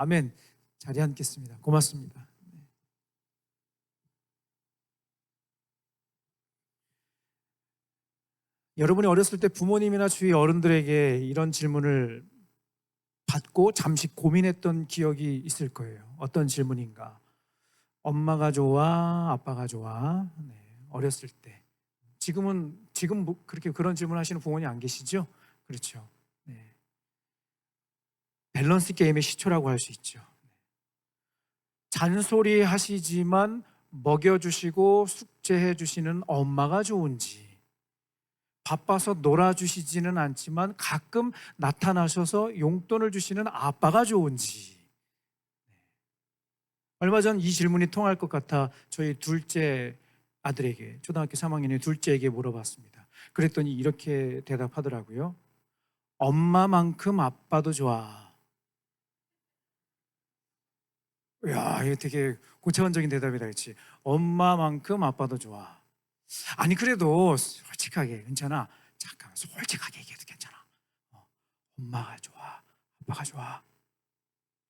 아멘. 자리에 앉겠습니다. 고맙습니다. 여러분이 어렸을 때 부모님이나 주위 어른들에게 이런 질문을 받고 잠시 고민했던 기억이 있을 거예요. 어떤 질문인가? 엄마가 좋아? 아빠가 좋아? 네, 어렸을 때. 지금 그렇게 그런 질문 하시는 부모님 안 계시죠? 그렇죠. 네. 밸런스 게임의 시초라고 할 수 있죠. 잔소리 하시지만 먹여주시고 숙제해 주시는 엄마가 좋은지, 바빠서 놀아주시지는 않지만 가끔 나타나셔서 용돈을 주시는 아빠가 좋은지. 얼마 전 이 질문이 통할 것 같아 저희 둘째 아들에게, 초등학교 3학년의 둘째에게 물어봤습니다. 그랬더니 이렇게 대답하더라고요. 엄마만큼 아빠도 좋아. 야, 이거 되게 고차원적인 대답이다, 그렇지? 엄마만큼 아빠도 좋아. 아니 그래도 솔직하게 괜찮아. 잠깐 솔직하게 얘기해도 괜찮아. 엄마가 좋아, 아빠가 좋아.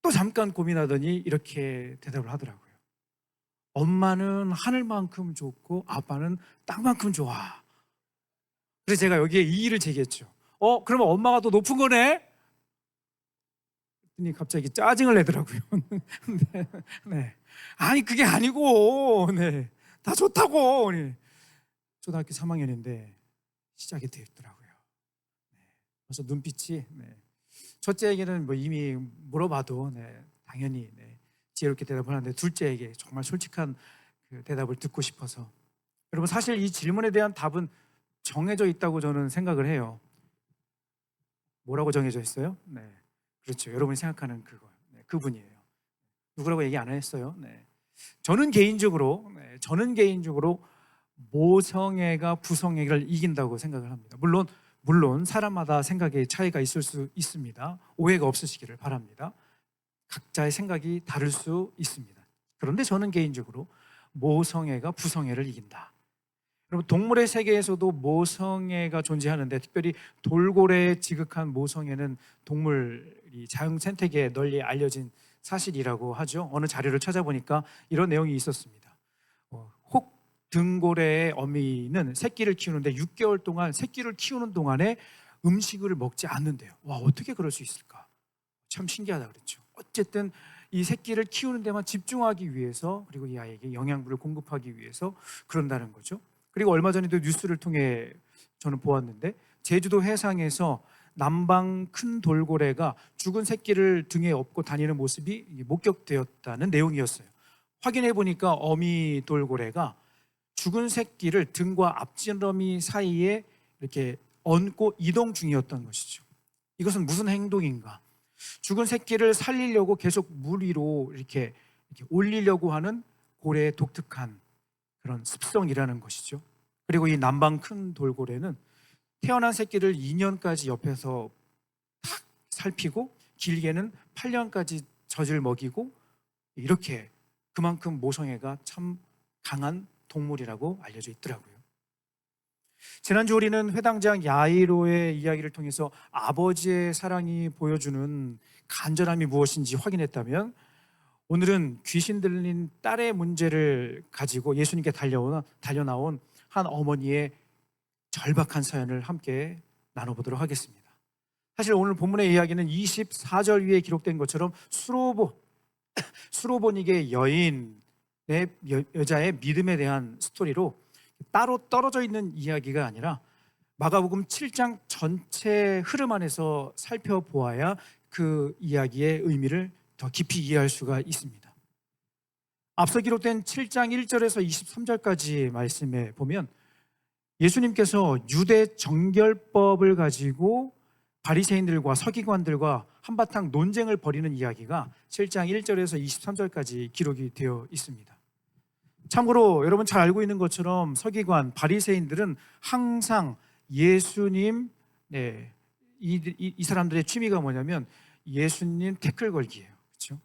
또 잠깐 고민하더니 이렇게 대답을 하더라고요. 엄마는 하늘만큼 좋고 아빠는 땅만큼 좋아. 그래서 제가 여기에 이의를 제기했죠. 그러면 엄마가 더 높은 거네? 그랬더니 갑자기 짜증을 내더라고요. 네, 네. 아니 그게 아니고, 네, 다 좋다고. 네. 초등학교 3학년인데 시작이 되었더라고요. 네. 그래서 눈빛이, 네. 첫째에게는 뭐 이미 물어봐도, 네, 당연히, 네, 지혜롭게 대답을 하는데 둘째에게 정말 솔직한 그 대답을 듣고 싶어서. 여러분 사실 이 질문에 대한 답은 정해져 있다고 저는 생각을 해요. 뭐라고 정해져 있어요? 네, 그렇죠. 여러분이 생각하는 그거, 네, 그분이에요. 누구라고 얘기 안 했어요. 네. 저는 개인적으로 모성애가 부성애를 이긴다고 생각을 합니다. 물론 사람마다 생각의 차이가 있을 수 있습니다. 오해가 없으시기를 바랍니다. 각자의 생각이 다를 수 있습니다. 그런데 저는 개인적으로 모성애가 부성애를 이긴다. 여러분 동물의 세계에서도 모성애가 존재하는데, 특별히 돌고래에 지극한 모성애는 동물이 자연 생태계에 널리 알려진 사실이라고 하죠. 어느 자료를 찾아보니까 이런 내용이 있었습니다. 혹등고래의 어미는 새끼를 키우는데 6개월 동안 새끼를 키우는 동안에 음식을 먹지 않는데요. 와, 어떻게 그럴 수 있을까? 참 신기하다 그랬죠. 어쨌든 이 새끼를 키우는 데만 집중하기 위해서, 그리고 이 아이에게 영양분을 공급하기 위해서 그런다는 거죠. 그리고 얼마 전에도 뉴스를 통해 저는 보았는데, 제주도 해상에서 남방 큰 돌고래가 죽은 새끼를 등에 업고 다니는 모습이 목격되었다는 내용이었어요. 확인해 보니까 어미 돌고래가 죽은 새끼를 등과 앞지렁이 사이에 이렇게 얹고 이동 중이었던 것이죠. 이것은 무슨 행동인가? 죽은 새끼를 살리려고 계속 물 위로 이렇게 올리려고 하는 고래의 독특한 그런 습성이라는 것이죠. 그리고 이 남방 큰 돌고래는 태어난 새끼를 2년까지 옆에서 탁 살피고, 길게는 8년까지 젖을 먹이고, 이렇게 그만큼 모성애가 참 강한 동물이라고 알려져 있더라고요. 지난주 우리는 회당장 야이로의 이야기를 통해서 아버지의 사랑이 보여주는 간절함이 무엇인지 확인했다면, 오늘은 귀신 들린 딸의 문제를 가지고 예수님께 달려나온 한 어머니의 절박한 사연을 함께 나눠보도록 하겠습니다. 사실 오늘 본문의 이야기는 24절 위에 기록된 것처럼 수로보닉의 여인의 여자의 믿음에 대한 스토리로 따로 떨어져 있는 이야기가 아니라 마가복음 7장 전체 흐름 안에서 살펴보아야 그 이야기의 의미를 더 깊이 이해할 수가 있습니다. 앞서 기록된 7장 1절에서 23절까지 말씀에 보면 예수님께서 유대 정결법을 가지고 바리새인들과 서기관들과 한바탕 논쟁을 벌이는 이야기가 7장 1절에서 23절까지 기록이 되어 있습니다. 참고로 여러분 잘 알고 있는 것처럼 서기관, 바리새인들은 항상 예수님, 이 사람들의 취미가 뭐냐면 예수님 태클 걸기예요. 그렇죠?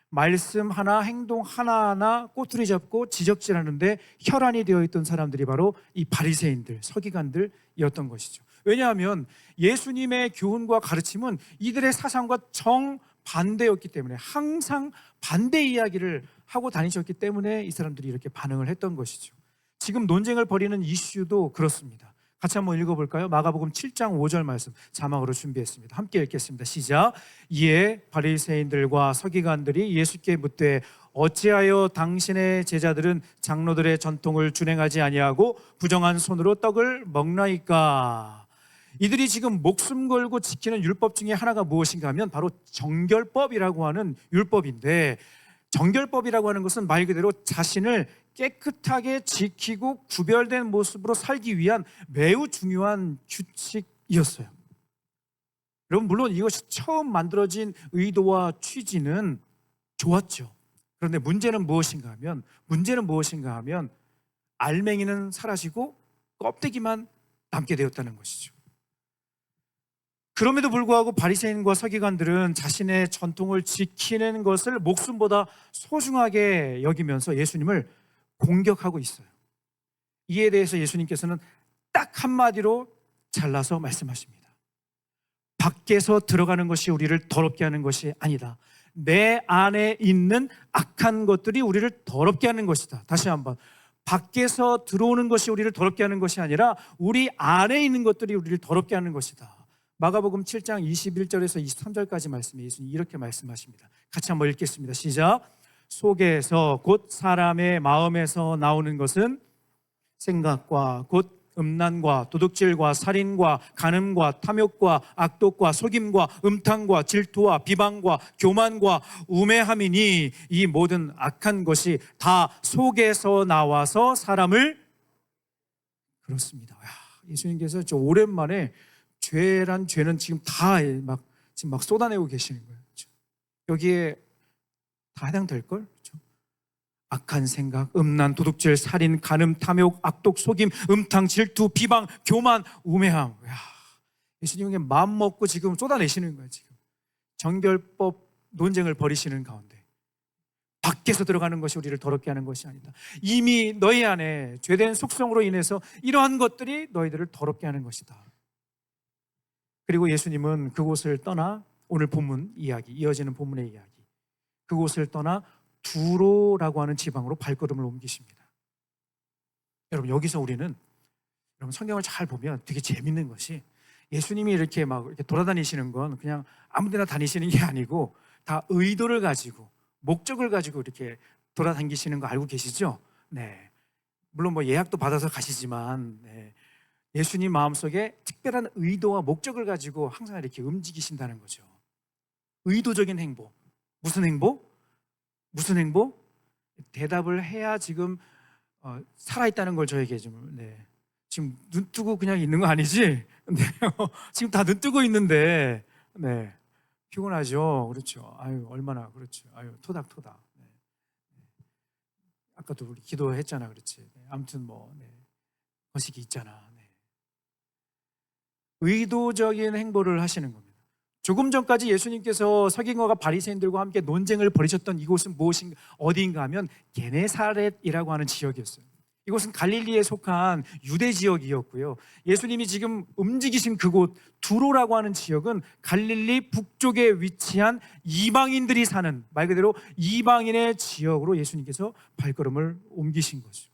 말씀 하나, 행동 하나하나 꼬투리 잡고 지적질하는데 혈안이 되어 있던 사람들이 바로 이 바리새인들, 서기관들이었던 것이죠. 왜냐하면 예수님의 교훈과 가르침은 이들의 사상과 반대였기 때문에 항상 반대 이야기를 하고 다니셨기 때문에 이 사람들이 이렇게 반응을 했던 것이죠. 지금 논쟁을 벌이는 이슈도 그렇습니다. 같이 한번 읽어볼까요? 마가복음 7장 5절 말씀 자막으로 준비했습니다. 함께 읽겠습니다. 시작. 이에 바리새인들과 서기관들이 예수께 묻되 어찌하여 당신의 제자들은 장로들의 전통을 준행하지 아니하고 부정한 손으로 떡을 먹나이까? 이들이 지금 목숨 걸고 지키는 율법 중에 하나가 무엇인가 하면 바로 정결법이라고 하는 율법인데, 정결법이라고 하는 것은 말 그대로 자신을 깨끗하게 지키고 구별된 모습으로 살기 위한 매우 중요한 규칙이었어요. 여러분, 물론 이것이 처음 만들어진 의도와 취지는 좋았죠. 그런데 문제는 무엇인가 하면 알맹이는 사라지고 껍데기만 남게 되었다는 것이죠. 그럼에도 불구하고 바리새인과 서기관들은 자신의 전통을 지키는 것을 목숨보다 소중하게 여기면서 예수님을 공격하고 있어요. 이에 대해서 예수님께서는 딱 한마디로 잘라서 말씀하십니다. 밖에서 들어가는 것이 우리를 더럽게 하는 것이 아니다. 내 안에 있는 악한 것들이 우리를 더럽게 하는 것이다. 다시 한번, 밖에서 들어오는 것이 우리를 더럽게 하는 것이 아니라 우리 안에 있는 것들이 우리를 더럽게 하는 것이다. 마가복음 7장 21절에서 23절까지 말씀에 예수님이 이렇게 말씀하십니다. 같이 한번 읽겠습니다. 시작. 속에서 곧 사람의 마음에서 나오는 것은 생각과 곧 음란과 도둑질과 살인과 간음과 탐욕과 악독과 속임과 음탕과 질투와 비방과 교만과 우매함이니 이 모든 악한 것이 다 속에서 나와서 사람을. 그렇습니다. 예수님께서 저 오랜만에 죄란 죄는 지금 막 쏟아내고 계시는 거예요. 그렇죠? 여기에 다 해당될 걸. 그렇죠? 악한 생각, 음란, 도둑질, 살인, 간음, 탐욕, 악독, 속임, 음탕, 질투, 비방, 교만, 우매함. 예수님이 마음 먹고 지금 쏟아내시는 거예요. 지금 정결법 논쟁을 벌이시는 가운데 밖에서 들어가는 것이 우리를 더럽게 하는 것이 아니다. 이미 너희 안에 죄된 속성으로 인해서 이러한 것들이 너희들을 더럽게 하는 것이다. 그리고 예수님은 그곳을 떠나 오늘 본문 이야기, 이어지는 본문의 이야기, 그곳을 떠나 두로라고 하는 지방으로 발걸음을 옮기십니다. 여러분, 여기서 우리는 성경을 잘 보면 되게 재밌는 것이 예수님이 이렇게 돌아다니시는 건 그냥 아무 데나 다니시는 게 아니고 다 의도를 가지고 목적을 가지고 이렇게 돌아다니시는 거 알고 계시죠? 네. 물론 예약도 받아서 가시지만 예수님 마음속에 특별한 의도와 목적을 가지고 항상 이렇게 움직이신다는 거죠. 의도적인 행보. 무슨 행보? 대답을 해야 지금 살아있다는 걸 저에게 좀. 지금 눈 뜨고 그냥 있는 거 아니지? 지금 다 눈 뜨고 있는데 피곤하죠. 그렇죠. 아유, 얼마나. 그렇죠. 아유, 토닥토닥. 아까도 우리 기도했잖아. 그렇지. 아무튼 거식이 있잖아. 의도적인 행보를 하시는 겁니다. 조금 전까지 예수님께서 서기관과 바리새인들과 함께 논쟁을 벌이셨던 이곳은 어디인가 하면 게네사렛이라고 하는 지역이었어요. 이곳은 갈릴리에 속한 유대 지역이었고요. 예수님이 지금 움직이신 그곳 두로라고 하는 지역은 갈릴리 북쪽에 위치한 이방인들이 사는, 말 그대로 이방인의 지역으로 예수님께서 발걸음을 옮기신 거죠.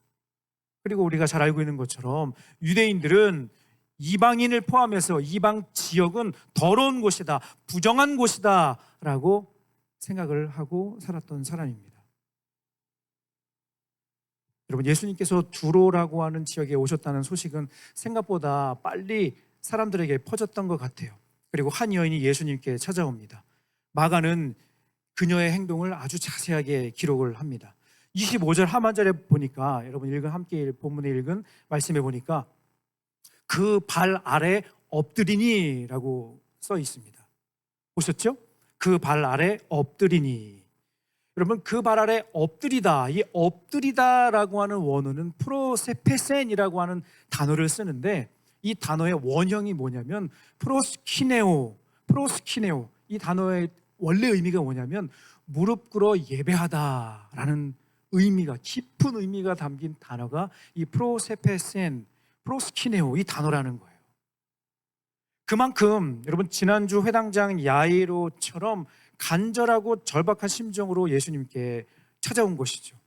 그리고 우리가 잘 알고 있는 것처럼 유대인들은 이방인을 포함해서 이방 지역은 더러운 곳이다, 부정한 곳이다 라고 생각을 하고 살았던 사람입니다. 여러분, 예수님께서 두로라고 하는 지역에 오셨다는 소식은 생각보다 빨리 사람들에게 퍼졌던 것 같아요. 그리고 한 여인이 예수님께 찾아옵니다. 마가는 그녀의 행동을 아주 자세하게 기록을 합니다. 25절 하반절에 보니까, 여러분 함께 본문에 읽은 말씀에 보니까 그 발 아래 엎드리니 라고 써 있습니다. 보셨죠? 그 발 아래 엎드리니. 여러분, 그 발 아래 엎드리다, 이 엎드리다라고 하는 원어는 프로세페센이라고 하는 단어를 쓰는데, 이 단어의 원형이 뭐냐면 프로스키네오. 이 단어의 원래 의미가 뭐냐면 무릎 꿇어 예배하다라는 의미가, 깊은 의미가 담긴 단어가 이 프로스키네오, 이 단어라는 거예요. 그만큼 여러분, 지난주 회당장 야이로처럼 간절하고 절박한 심정으로 예수님께 찾아온 것이죠.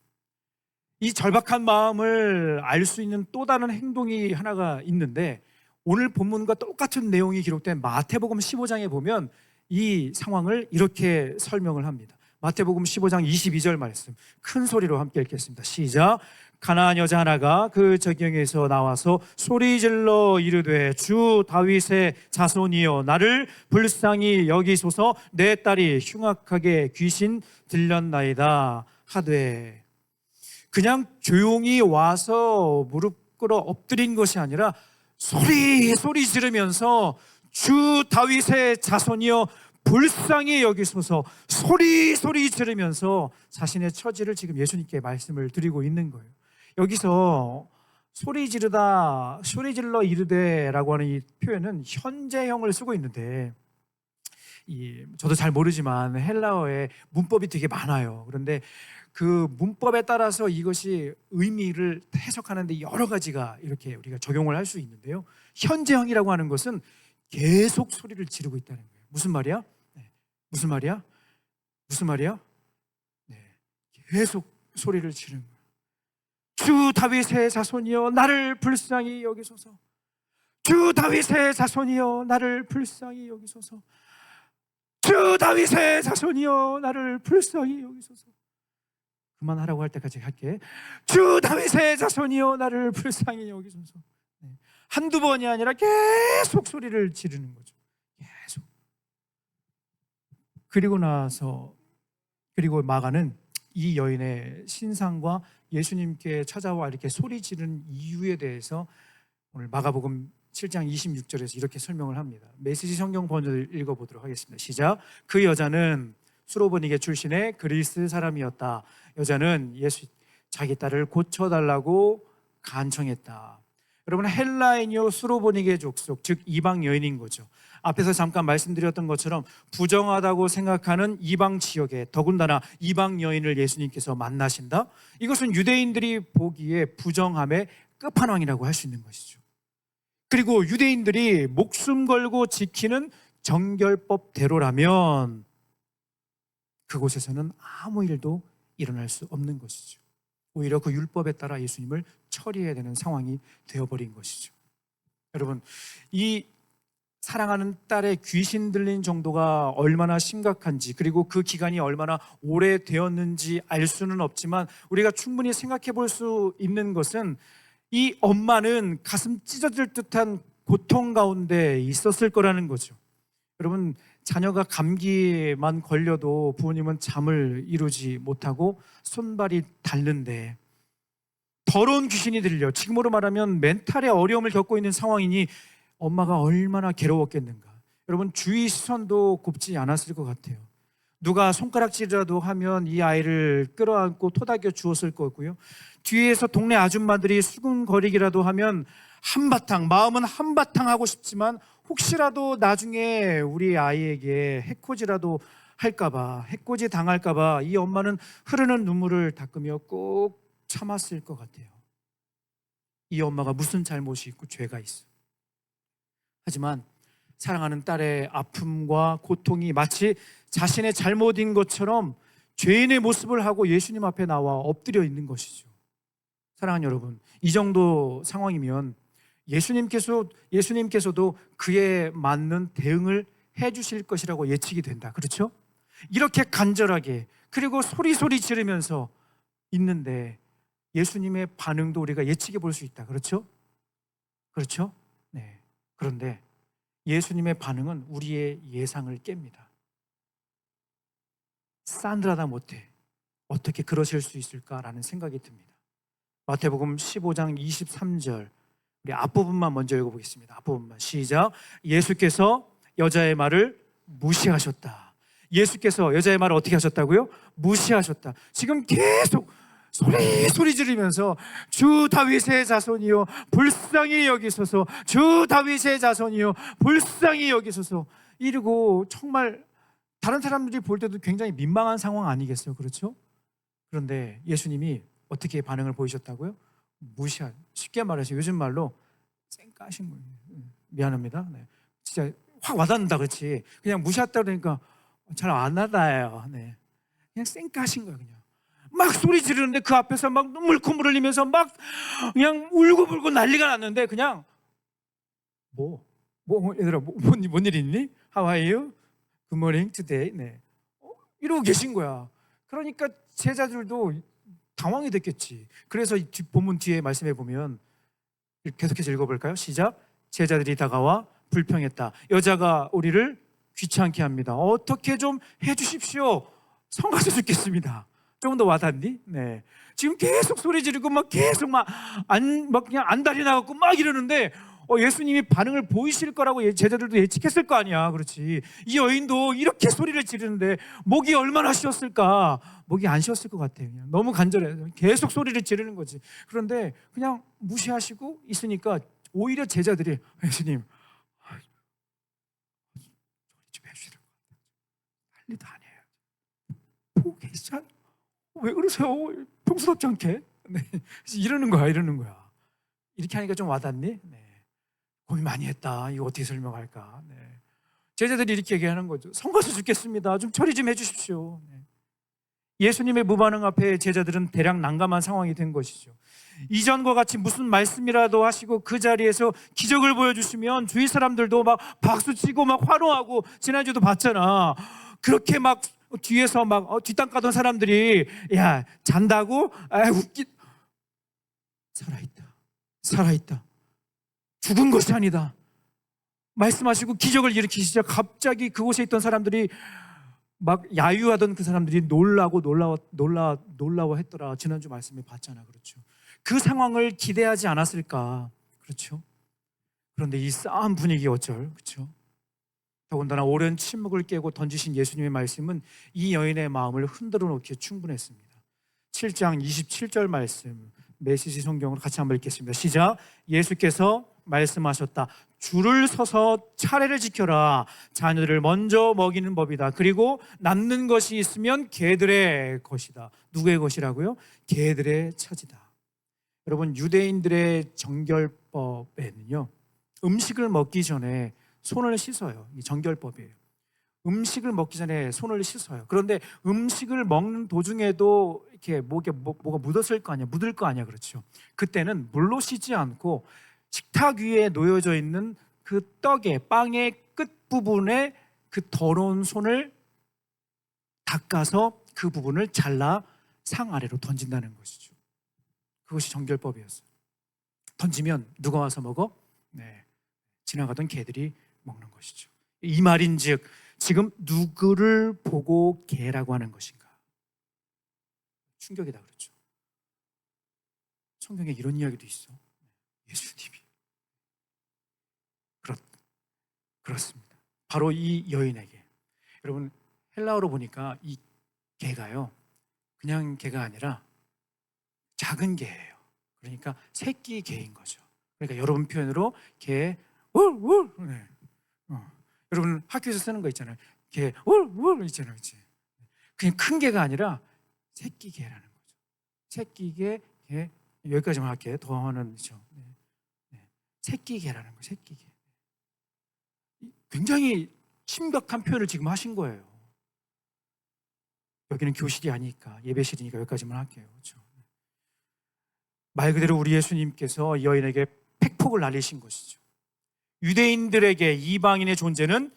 이 절박한 마음을 알 수 있는 또 다른 행동이 하나가 있는데, 오늘 본문과 똑같은 내용이 기록된 마태복음 15장에 보면 이 상황을 이렇게 설명을 합니다. 마태복음 15장 22절 말씀, 큰 소리로 함께 읽겠습니다. 시작. 가나안 여자 하나가 그 저경에서 나와서 소리질러 이르되 주 다윗의 자손이여 나를 불쌍히 여기소서, 내 딸이 흉악하게 귀신 들렸나이다 하되. 그냥 조용히 와서 무릎 꿇어 엎드린 것이 아니라 소리 지르면서 주 다윗의 자손이여 불쌍히 여기소서, 소리 지르면서 자신의 처지를 지금 예수님께 말씀을 드리고 있는 거예요. 여기서 소리 질러 이르되라고 하는 이 표현은 현재형을 쓰고 있는데, 저도 잘 모르지만 헬라어에 문법이 되게 많아요. 그런데 그 문법에 따라서 이것이 의미를 해석하는데 여러 가지가 이렇게 우리가 적용을 할 수 있는데요, 현재형이라고 하는 것은 계속 소리를 지르고 있다는 거예요. 무슨 말이야? 무슨 말이야? 계속 소리를 지르는 거예요. 주 다윗의 자손이여 나를 불쌍히 여기소서, 주 다윗의 자손이여 나를 불쌍히 여기소서, 주 다윗의 자손이여 나를 불쌍히 여기소서. 그만하라고 할 때까지 할게. 주 다윗의 자손이여 나를 불쌍히 여기소서. 한두 번이 아니라 계속 소리를 지르는 거죠. 계속. 그리고 마가는 이 여인의 신상과 예수님께 찾아와 이렇게 소리 지르는 이유에 대해서 오늘 마가복음 7장 26절에서 이렇게 설명을 합니다. 메시지 성경 번역을 읽어보도록 하겠습니다. 시작. 그 여자는 수로보니게 출신의 그리스 사람이었다. 여자는 자기 딸을 고쳐달라고 간청했다. 여러분, 헬라인이요 수로보니게 족속, 즉 이방 여인인 거죠. 앞에서 잠깐 말씀드렸던 것처럼 부정하다고 생각하는 이방 지역에 더군다나 이방 여인을 예수님께서 만나신다? 이것은 유대인들이 보기에 부정함의 끝판왕이라고 할 수 있는 것이죠. 그리고 유대인들이 목숨 걸고 지키는 정결법대로라면 그곳에서는 아무 일도 일어날 수 없는 것이죠. 오히려 그 율법에 따라 예수님을 처리해야 되는 상황이 되어버린 것이죠. 여러분, 이 사랑하는 딸의 귀신 들린 정도가 얼마나 심각한지, 그리고 그 기간이 얼마나 오래되었는지 알 수는 없지만 우리가 충분히 생각해 볼 수 있는 것은 이 엄마는 가슴 찢어질 듯한 고통 가운데 있었을 거라는 거죠. 여러분, 자녀가 감기만 걸려도 부모님은 잠을 이루지 못하고 손발이 닳는데 더러운 귀신이 들려 지금으로 말하면 멘탈의 어려움을 겪고 있는 상황이니 엄마가 얼마나 괴로웠겠는가. 여러분, 주위 시선도 곱지 않았을 것 같아요. 누가 손가락질이라도 하면 이 아이를 끌어안고 토닥여 주었을 거고요. 뒤에서 동네 아줌마들이 수근거리기라도 하면 마음은 한바탕 하고 싶지만 혹시라도 나중에 우리 아이에게 해코지라도 할까봐, 해코지 당할까봐 이 엄마는 흐르는 눈물을 닦으며 꼭 참았을 것 같아요. 이 엄마가 무슨 잘못이 있고 죄가 있어. 하지만 사랑하는 딸의 아픔과 고통이 마치 자신의 잘못인 것처럼 죄인의 모습을 하고 예수님 앞에 나와 엎드려 있는 것이죠. 사랑하는 여러분, 이 정도 상황이면 예수님께서도 그에 맞는 대응을 해주실 것이라고 예측이 된다. 그렇죠? 이렇게 간절하게 그리고 소리 지르면서 있는데 예수님의 반응도 우리가 예측해 볼 수 있다. 그렇죠? 그렇죠? 네. 그런데 예수님의 반응은 우리의 예상을 깹니다. 산드라다 못해 어떻게 그러실 수 있을까라는 생각이 듭니다. 마태복음 15장 23절 우리 앞부분만 먼저 읽어보겠습니다. 앞부분만 시작. 예수께서 여자의 말을 무시하셨다. 예수께서 여자의 말을 어떻게 하셨다고요? 무시하셨다. 지금 계속 소리 지르면서 주 다윗의 자손이요 불쌍히 여기소서, 주 다윗의 자손이요 불쌍히 여기소서 이러고 정말 다른 사람들이 볼 때도 굉장히 민망한 상황 아니겠어요? 그렇죠? 그런데 예수님이 어떻게 반응을 보이셨다고요? 쉽게 말해서 요즘 말로 쌩까신 거예요. 미안합니다. 네. 진짜 확 와닿는다. 그렇지? 그냥 무시했다 그러니까 잘 안 와닿아요. 네. 그냥 쌩까신 거예요. 그냥 막 소리 지르는데 그 앞에서 막 눈물 콧물 흘리면서 막 그냥 울고불고 난리가 났는데 그냥 얘들아 뭔 일 있니? How are you? Good morning today. 네. 이러고 계신 거야. 그러니까 제자들도 당황이 됐겠지. 그래서 이 본문 뒤에 말씀해 보면 계속해서 읽어볼까요? 시작. 제자들이 다가와 불평했다. 여자가 우리를 귀찮게 합니다. 어떻게 좀 해주십시오. 성가서 죽겠습니다. 조금 더 와닿니? 네. 지금 계속 소리 지르고 막 계속 막 그냥 안달이 나갖고 막 이러는데 예수님이 반응을 보이실 거라고 제자들도 예측했을 거 아니야. 그렇지. 이 여인도 이렇게 소리를 지르는데 목이 얼마나 쉬었을까? 목이 안 쉬었을 것 같아요. 그냥 너무 간절해. 계속 소리를 지르는 거지. 그런데 그냥 무시하시고 있으니까 오히려 제자들이 예수님 소리 좀 해주시라고 난리도 아니에요. 보고 계시잖아요. 왜 그러세요? 평소답지 않게. 네. 이러는 거야. 이렇게 하니까 좀 와닿니? 네. 고민 많이 했다. 이거 어떻게 설명할까? 네. 제자들이 이렇게 얘기하는 거죠. 성가서 죽겠습니다. 좀 처리 좀 해주십시오. 네. 예수님의 무반응 앞에 제자들은 대략 난감한 상황이 된 것이죠. 이전과 같이 무슨 말씀이라도 하시고 그 자리에서 기적을 보여주시면 주위 사람들도 막 박수치고 막 환호하고, 지난주도 봤잖아. 그렇게 막 뒤에서 막 뒷담 까던 사람들이 야 잔다고? 살아있다. 죽은 것이 아니다. 말씀하시고 기적을 일으키시자 갑자기 그곳에 있던 사람들이 막 야유하던 그 사람들이 놀라워했더라. 지난주 말씀에 봤잖아. 그렇죠. 그 상황을 기대하지 않았을까. 그렇죠. 그런데 이 싸한 분위기 어쩔. 그렇죠. 더군다나 오랜 침묵을 깨고 던지신 예수님의 말씀은 이 여인의 마음을 흔들어 놓기에 충분했습니다. 7장 27절 말씀, 메시지 성경으로 같이 한번 읽겠습니다. 시작. 예수께서 말씀하셨다. 줄을 서서 차례를 지켜라. 자녀들을 먼저 먹이는 법이다. 그리고 남는 것이 있으면 개들의 것이다. 누구의 것이라고요? 개들의 차지다. 여러분, 유대인들의 정결법에는요, 음식을 먹기 전에 손을 씻어요. 이 정결법이에요. 음식을 먹기 전에 손을 씻어요. 그런데 음식을 먹는 도중에도 이렇게 뭐가 묻었을 거 아니야, 묻을 거 아니야, 그렇죠? 그때는 물로 씻지 않고 식탁 위에 놓여져 있는 그 빵의 끝 부분에 그 더러운 손을 닦아서 그 부분을 잘라 상 아래로 던진다는 것이죠. 그것이 정결법이었어요. 던지면 누가 와서 먹어? 네, 지나가던 개들이 먹는 것이죠. 이 말인즉 지금 누구를 보고 개라고 하는 것인가? 충격이다, 그렇죠? 성경에 이런 이야기도 있어. 예수님이 그렇습니다. 바로 이 여인에게, 여러분 헬라어로 보니까 이 개가요, 그냥 개가 아니라 작은 개예요. 그러니까 새끼 개인 거죠. 그러니까 여러분 표현으로 개 울. 네. 여러분 학교에서 쓰는 거 있잖아요. 개 울 있잖아요, 그렇지? 그냥 큰 개가 아니라 새끼 개라는 거죠. 새끼 개 여기까지만 할게. 더하는 거죠. 네. 새끼 개라는 거, 새끼 개. 굉장히 심각한 표현을 지금 하신 거예요. 여기는 교실이 아니니까, 예배실이니까 여기까지만 할게요. 그렇죠? 말 그대로 우리 예수님께서 이 여인에게 팩폭을 날리신 것이죠. 유대인들에게 이방인의 존재는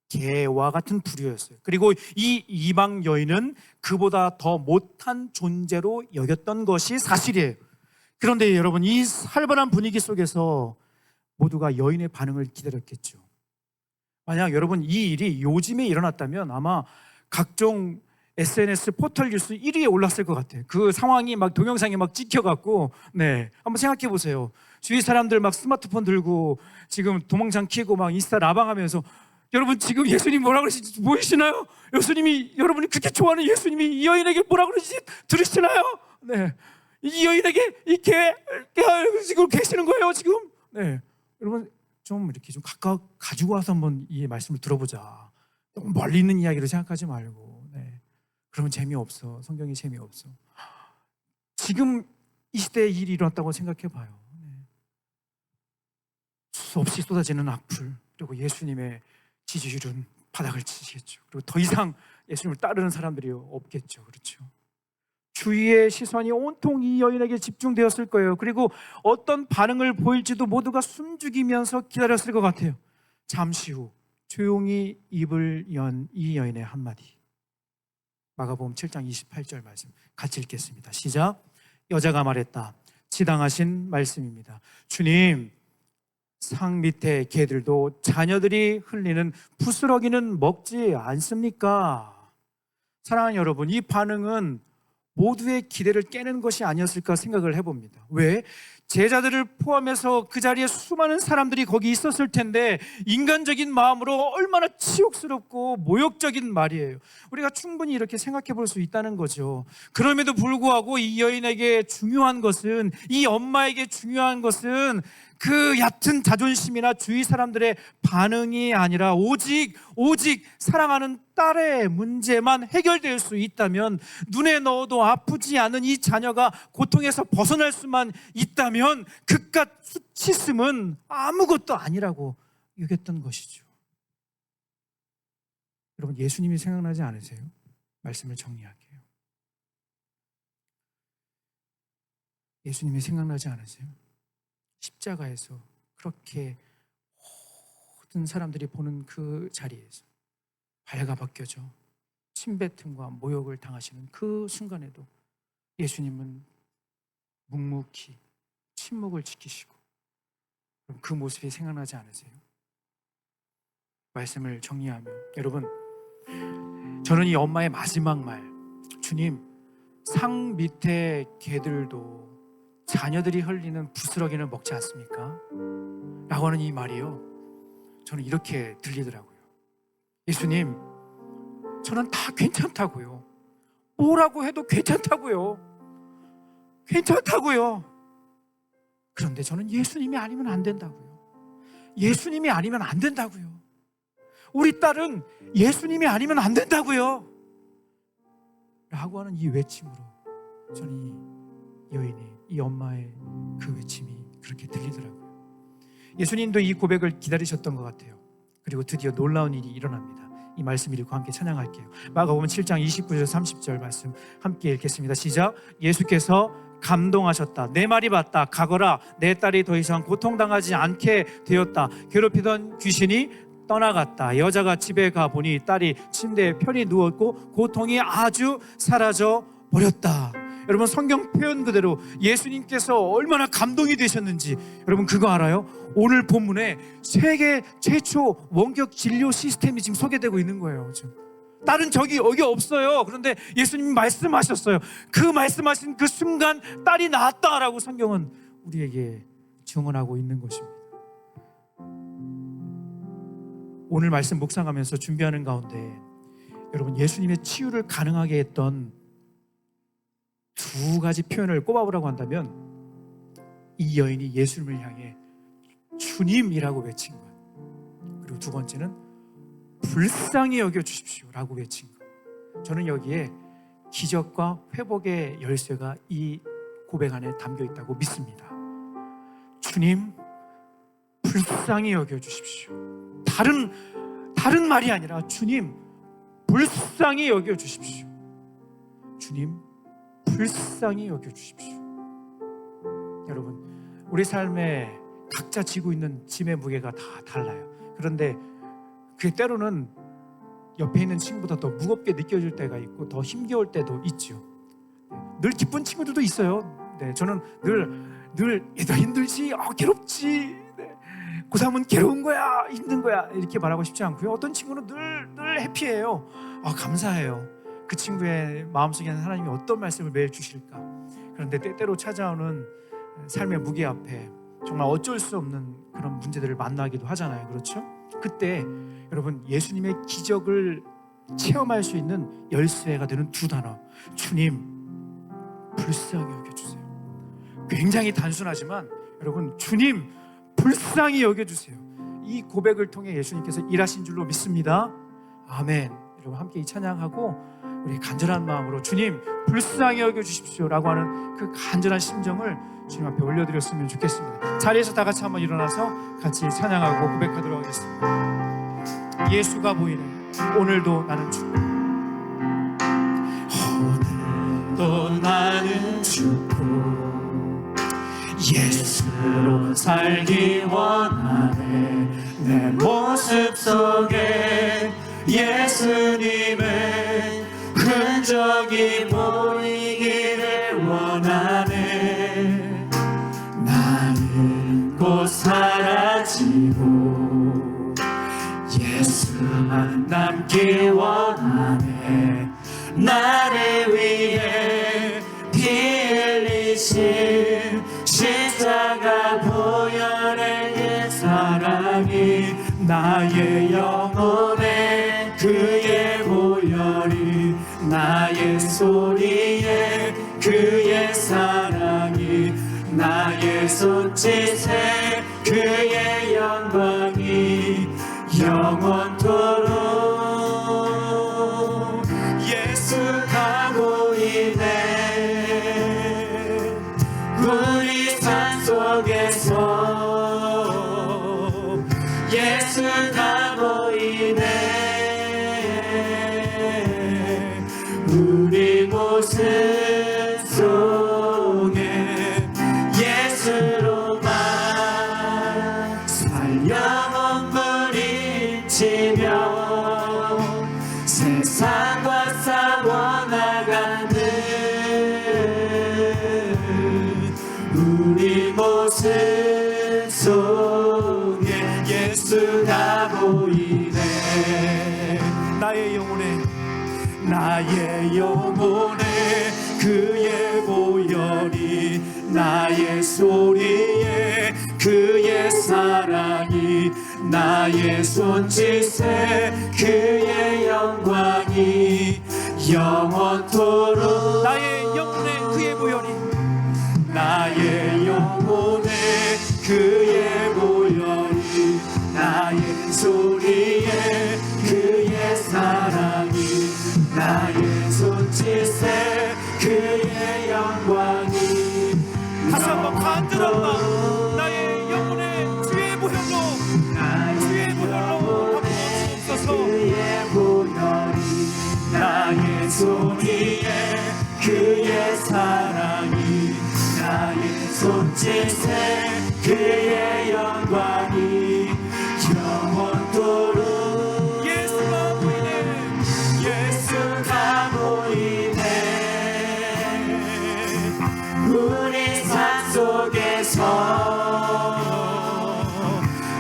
개와 같은 부류였어요. 그리고 이 이방 여인은 그보다 더 못한 존재로 여겼던 것이 사실이에요. 그런데 여러분, 이 살벌한 분위기 속에서 모두가 여인의 반응을 기다렸겠죠. 만약 여러분 이 일이 요즘에 일어났다면 아마 각종 SNS 포털 뉴스 1위에 올랐을 것 같아요. 그 상황이 막 동영상에 막 찍혀갖고, 네, 한번 생각해 보세요. 주위 사람들 막 스마트폰 들고 지금 도망장 키고 막 인스타 라방하면서, 여러분 지금 예수님 뭐라 그러시지 보이시나요? 예수님이, 여러분이 그렇게 좋아하는 예수님이 이 여인에게 뭐라 그러시지 들으시나요? 네, 이 여인에게 이렇게 지금 계시는 거예요 지금. 네, 여러분 좀 이렇게 좀 가지고 와서 한번 이 말씀을 들어보자. 너무 멀리 있는 이야기로 생각하지 말고. 네. 그러면 재미없어. 성경이 재미없어. 지금 이 시대에 일이 일어났다고 생각해 봐요. 네. 수없이 쏟아지는 악플, 그리고 예수님의 지지율은 바닥을 치시겠죠. 그리고 더 이상 예수님을 따르는 사람들이 없겠죠. 그렇죠? 주위의 시선이 온통 이 여인에게 집중되었을 거예요. 그리고 어떤 반응을 보일지도 모두가 숨죽이면서 기다렸을 것 같아요. 잠시 후 조용히 입을 연 이 여인의 한마디. 마가복음 7장 28절 말씀 같이 읽겠습니다. 시작. 여자가 말했다. 지당하신 말씀입니다. 주님, 상 밑에 개들도 자녀들이 흘리는 부스러기는 먹지 않습니까? 사랑하는 여러분, 이 반응은 모두의 기대를 깨는 것이 아니었을까 생각을 해봅니다. 왜? 제자들을 포함해서 그 자리에 수많은 사람들이 거기 있었을 텐데 인간적인 마음으로 얼마나 치욕스럽고 모욕적인 말이에요. 우리가 충분히 이렇게 생각해 볼 수 있다는 거죠. 그럼에도 불구하고 이 여인에게 중요한 것은, 이 엄마에게 중요한 것은 그 얕은 자존심이나 주위 사람들의 반응이 아니라 오직 사랑하는 딸의 문제만 해결될 수 있다면, 눈에 넣어도 아프지 않은 이 자녀가 고통에서 벗어날 수만 있다면 그깟 수치심은 아무것도 아니라고 여겼던 것이죠. 여러분, 예수님이 생각나지 않으세요? 말씀을 정리할게요. 예수님이 생각나지 않으세요? 십자가에서 그렇게 모든 사람들이 보는 그 자리에서 발가벗겨져 침뱉음과 모욕을 당하시는 그 순간에도 예수님은 묵묵히 침묵을 지키시고, 그 모습이 생각나지 않으세요? 말씀을 정리하면, 여러분, 저는 이 엄마의 마지막 말, 주님, 상 밑에 개들도 자녀들이 흘리는 부스러기는 먹지 않습니까? 라고 하는 이 말이요, 저는 이렇게 들리더라고요. 예수님, 저는 다 괜찮다고요. 뭐라고 해도 괜찮다고요. 그런데 저는 예수님이 아니면 안 된다고요. 예수님이 아니면 안 된다고요. 우리 딸은 예수님이 아니면 안 된다고요. 라고 하는 이 외침으로 저는 이 여인이, 이 엄마의 그 외침이 그렇게 들리더라고요. 예수님도 이 고백을 기다리셨던 것 같아요. 그리고 드디어 놀라운 일이 일어납니다. 이 말씀 읽고 함께 찬양할게요. 마가복음 7장 29절 30절 말씀 함께 읽겠습니다. 시작. 예수께서 감동하셨다. 내 말이 맞다. 가거라. 내 딸이 더 이상 고통당하지 않게 되었다. 괴롭히던 귀신이 떠나갔다. 여자가 집에 가보니 딸이 침대에 편히 누웠고 고통이 아주 사라져 버렸다. 여러분, 성경 표현 그대로 예수님께서 얼마나 감동이 되셨는지 여러분 그거 알아요? 오늘 본문에 세계 최초 원격 진료 시스템이 지금 소개되고 있는 거예요. 지금 딸은 여기 없어요. 그런데 예수님이 말씀하셨어요. 그 말씀하신 그 순간 딸이 나았다라고 성경은 우리에게 증언하고 있는 것입니다. 오늘 말씀 묵상하면서 준비하는 가운데 여러분, 예수님의 치유를 가능하게 했던 두 가지 표현을 꼽아보라고 한다면, 이 여인이 예수님을 향해 주님이라고 외친 것, 그리고 두 번째는 불쌍히 여겨주십시오 라고 외친 것. 저는 여기에 기적과 회복의 열쇠가 이 고백 안에 담겨 있다고 믿습니다. 주님, 불쌍히 여겨주십시오. 다른 말이 아니라 주님, 불쌍히 여겨주십시오. 주님, 불쌍히 여겨주십시오. 여러분, 우리 삶에 각자 지고 있는 짐의 무게가 다 달라요. 그런데 그게 때로는 옆에 있는 친구보다 더 무겁게 느껴질 때가 있고 더 힘겨울 때도 있죠. 늘 기쁜 친구들도 있어요. 네, 저는 늘 얘들아 힘들지, 괴롭지, 네, 고3은 괴로운 거야, 힘든 거야 이렇게 말하고 싶지 않고요. 어떤 친구는 늘 해피해요. 감사해요. 그 친구의 마음속에는 하나님이 어떤 말씀을 매일 주실까. 그런데 때때로 찾아오는 삶의 무게 앞에 정말 어쩔 수 없는 그런 문제들을 만나기도 하잖아요. 그렇죠? 그때 여러분, 예수님의 기적을 체험할 수 있는 열쇠가 되는 두 단어, 주님, 불쌍히 여겨주세요. 굉장히 단순하지만 여러분, 주님, 불쌍히 여겨주세요. 이 고백을 통해 예수님께서 일하신 줄로 믿습니다. 아멘. 여러분, 함께 이 찬양하고 우리 간절한 마음으로 주님, 불쌍히 여겨주십시오 라고 하는 그 간절한 심정을 주님 앞에 올려드렸으면 좋겠습니다. 자리에서 다 같이 한번 일어나서 같이 찬양하고 고백하도록 하겠습니다. 예수가 보이네. 오늘도 나는 주, 오늘도 나는 주고 예수로 살기 원하네. 내 모습 속에 예수님의 흔적이 보이기를 원하네. 나는 곧 사라지고 예수만 남기 원하네. 나를 위해 피 흘리신 십자가 보혈의 사랑이 나의 영혼에 그의 보혈이 나의 소리에 그의 사랑이 나의 손짓에 그의 영광이 영원토록 예수가 보이네. 우리 삶 속에서 예수가 보이네. 우리 모습 속에 예수로만 살려온 부딪히며 세상과 싸워나가는 우리 모습 속에 예수가 보이네. 나의 영혼에 그의 보혈이 나의 소리에 그의 사랑이 나의 손짓에 그의 영광이 영원토록 나의 영혼에 그의 보혈이 나의 영혼에 그의 보혈이 나의 소리에 그의 사랑이 나의 손짓에 그의 영광이 다시 한번 간절한 마음 나의 영혼에 주의 보혈로 주의 보혈로 덮어주옵소서. 그의 보혈이 나의 소리에 그의 사랑이 나의 손짓에 그의 영광이 영원토록 예수가 보이네. 예수가 보이네. 우리 삶 속에서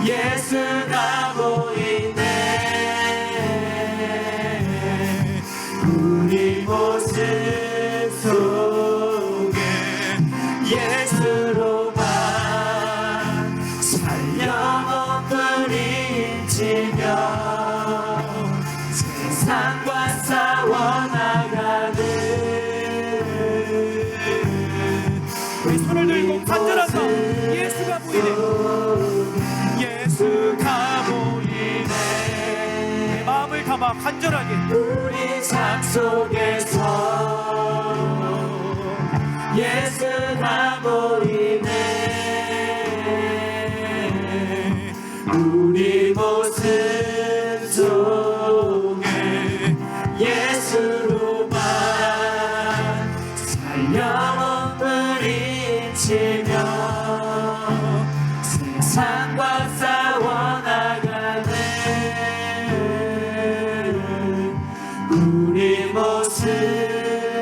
예수가 보이네. 우리 모습 속에 예수로만 살려온 부딪히며 세상과 싸워나가는 우리 손을 들고 간절한 마음 예수가 보이네. 예수가 보이네. 내 마음을 담아 간절하게 우리 삶 속에서 예수가 보이네. 우리 모습 속에 예수로만 살려온 부딪히며 세상과 싸워나가는 우리 모습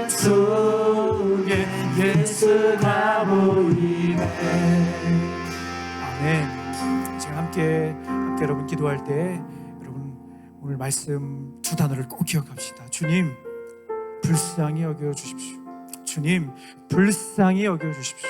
속에 예수가 보이네. 아멘. 제가 함께 여러분 기도할 때 여러분 오늘 말씀 두 단어를 꼭 기억합시다. 주님 불쌍히 여겨 주십시오. 주님 불쌍히 여겨 주십시오.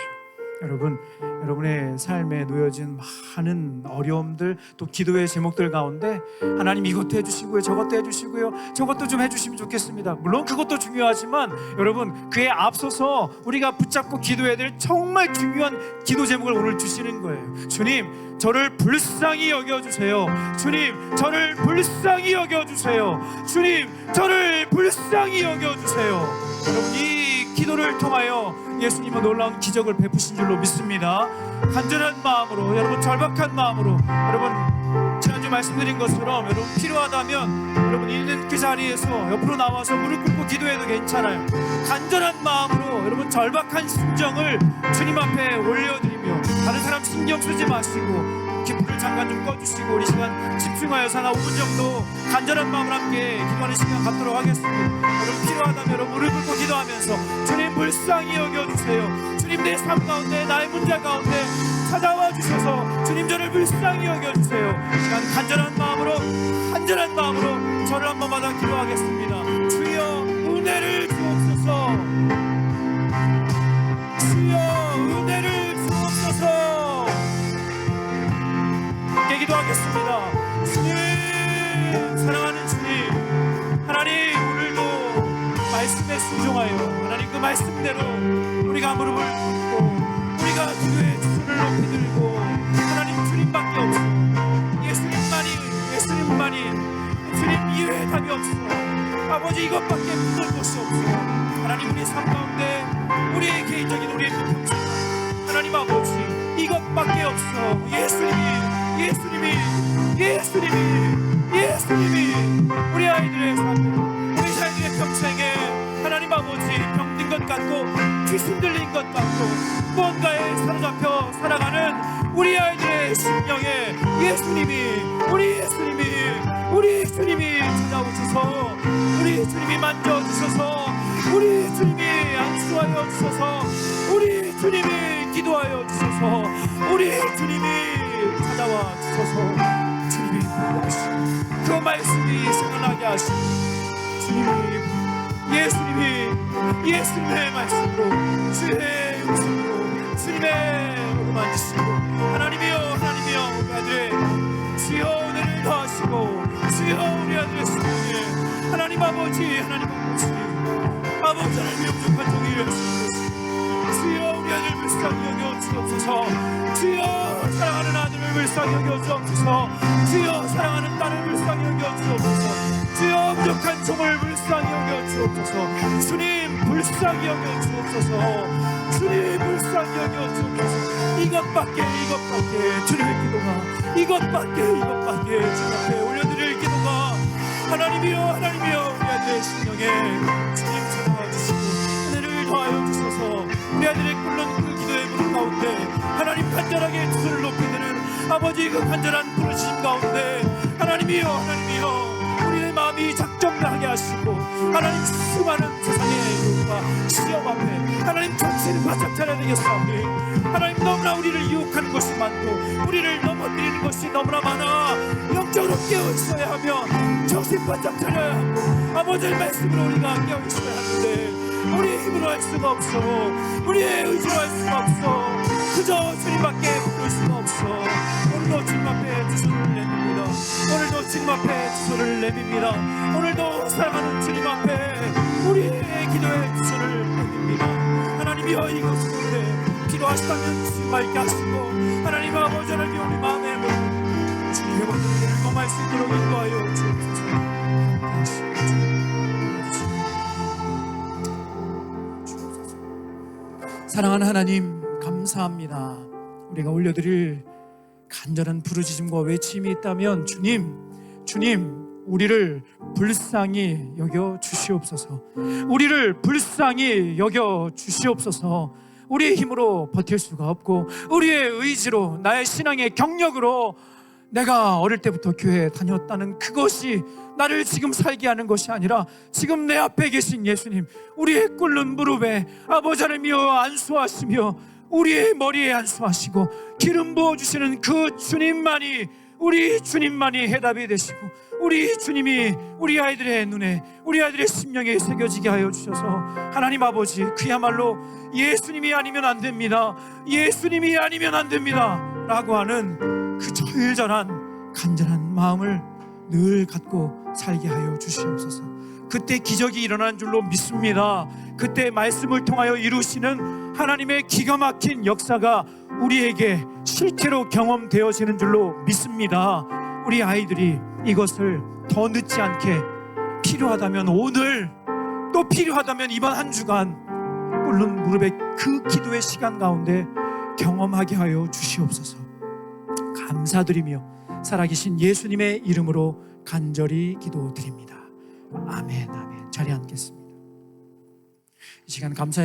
여러분, 여러분의 삶에 놓여진 많은 어려움들 또 기도의 제목들 가운데 하나님 이것도 해주시고요, 저것도 해주시고요, 저것도 좀 해주시면 좋겠습니다. 물론 그것도 중요하지만 여러분 그에 앞서서 우리가 붙잡고 기도해야 될 정말 중요한 기도 제목을 오늘 주시는 거예요. 주님 저를 불쌍히 여겨주세요. 주님 저를 불쌍히 여겨주세요. 주님 저를 불쌍히 여겨주세요. 여러분 이 기도를 통하여 예수님은 놀라운 기적을 베푸신 줄로 믿습니다. 간절한 마음으로 여러분 절박한 마음으로 여러분 지난주 말씀드린 것처럼 여러분 필요하다면 여러분 있는 그 자리에서 옆으로 나와서 무릎 꿇고 기도해도 괜찮아요. 간절한 마음으로 여러분 절박한 심정을 주님 앞에 올려드리며 다른 사람 신경 쓰지 마시고 불을 잠깐 좀 꺼주시고 우리 시간 집중하여서 한 5분 정도 간절한 마음으로 함께 기도하는 시간 갖도록 하겠습니다. 여러분 필요하다면 여러분 무릎 꿇고 기도하면서 주님 불쌍히 여겨주세요. 주님 내 삶 가운데 나의 문제 가운데 찾아와 주셔서 주님 저를 불쌍히 여겨주세요. 시간 간절한 마음으로 저를 한번 받아 기도하겠습니다. 주여 은혜를 주옵소서. 주여 은혜를 주옵소서. 함께 기도하겠습니다. 주님 사랑하는 주님 하나님 오늘도 말씀에 순종하여 하나님 그 말씀대로 우리가 무릎을 꿇고 우리가 기도에 두 손을 높이 들고 하나님 주님밖에 없어 예수님만이 주님 이외에 답이 없어 아버지 이것밖에 붙들 곳이 없어 하나님 우리 삶 가운데 우리의 개인적인 우리의 평생 하나님 아버지 이것밖에 없어 예수님이 우리 아이들의 삶 우리 자녀의 평생에 하나님 아버지 병든 것 같고 귀신 들린 것 같고 뭔가에 사로잡혀 살아가는 우리 아이들의 심령에 우리 주님이 찾아오셔서 우리 주님이 만져주셔서 우리 주님이 안수하여 주셔서 우리 주님이 기도하여 주셔서 우리 주님이 찾아와 주셔서 주님이 부르시고 그 말씀이 생각나게 하시고 예수님의 말씀으로 주의 음성으로 주님의 얼굴 만지시고 하나님이여 우리 아들의 주여 은혜를 더하시고 주여 우리 아들의 심령에 하나님 아버지 아버지를 명족한 종이 여시옵소서. 주여 우리 아들 불쌍히 여겨 주옵소서. 주여 사랑하는 아들을 불쌍히 여겨 주옵소서. 주여 사랑하는 딸을 불쌍히 여겨 주옵소서. 주여 부족한 종을 불쌍히 여겨 주옵소서. 주님 불쌍히 여겨 주옵소서. 주님 불쌍히 여겨 주옵소서. 이것밖에 주님의 기도가 이것밖에 주님 앞에 올려드릴 기도가 하나님이여 우리 아들의 심령에 주님 찾아와 주시고 은혜를 더하여 주셔서 우리 아들의 꿇는 그 기도의 무릎 가운데 하나님 간절하게 두 손을 높이 드는 아버지 그 간절한 부르심 가운데 하나님이여 우리의 마음이 작정나게 하시고 하나님 수많은 세상의 일과 시험 앞에 하나님 정신을 바짝 차려야 되겠사오니 하나님 너무나 우리를 유혹하는 것이 많고 우리를 넘어뜨리는 것이 너무나 많아 영적으로 깨어있어야 하며 정신 바짝 차려야 하고 아버지의 말씀으로 우리가 깨어있어야 하는데 우리의 힘으로 할 수가 없어 우리의 의지로 할 수가 없어 그저 주님밖에 부를 수가 없어 오늘도 주님 앞에 두 손을 내밉니다. 오늘도 주님 앞에 두 손을 내밉니다. 오늘도 사랑하는 주님 앞에 우리의 기도에 두 손을 내밉니다. 하나님이여 이것 가운데 필요하시다면 주님 맑게 하시고 하나님 아버지 하나님 우리 마음에 모든 주님의 것들을 경험할 수 있도록 인도하여 주옵소서. 사랑하는 하나님 감사합니다. 우리가 올려드릴 간절한 부르짖음과 외침이 있다면 주님 우리를 불쌍히 여겨 주시옵소서. 우리를 불쌍히 여겨 주시옵소서. 우리의 힘으로 버틸 수가 없고 우리의 의지로 나의 신앙의 경력으로 내가 어릴 때부터 교회에 다녔다는 그것이 나를 지금 살게 하는 것이 아니라 지금 내 앞에 계신 예수님 우리의 꿇는 무릎에 아버지 하나님이여 안수하시며 우리의 머리에 안수하시고 기름 부어주시는 그 주님만이 우리 주님만이 해답이 되시고 우리 주님이 우리 아이들의 눈에 우리 아이들의 심령에 새겨지게 하여 주셔서 하나님 아버지 그야말로 예수님이 아니면 안 됩니다 라고 하는 그 절절한 간절한 마음을 늘 갖고 살게 하여 주시옵소서. 그때 기적이 일어나는 줄로 믿습니다. 그때 말씀을 통하여 이루시는 하나님의 기가 막힌 역사가 우리에게 실제로 경험되어지는 줄로 믿습니다. 우리 아이들이 이것을 더 늦지 않게 필요하다면 오늘 또 필요하다면 이번 한 주간 꿇는 무릎의 그 기도의 시간 가운데 경험하게 하여 주시옵소서. 감사드리며 살아계신 예수님의 이름으로 간절히 기도드립니다. 아멘, 아멘. 자리에 앉겠습니다. 이 시간 감사의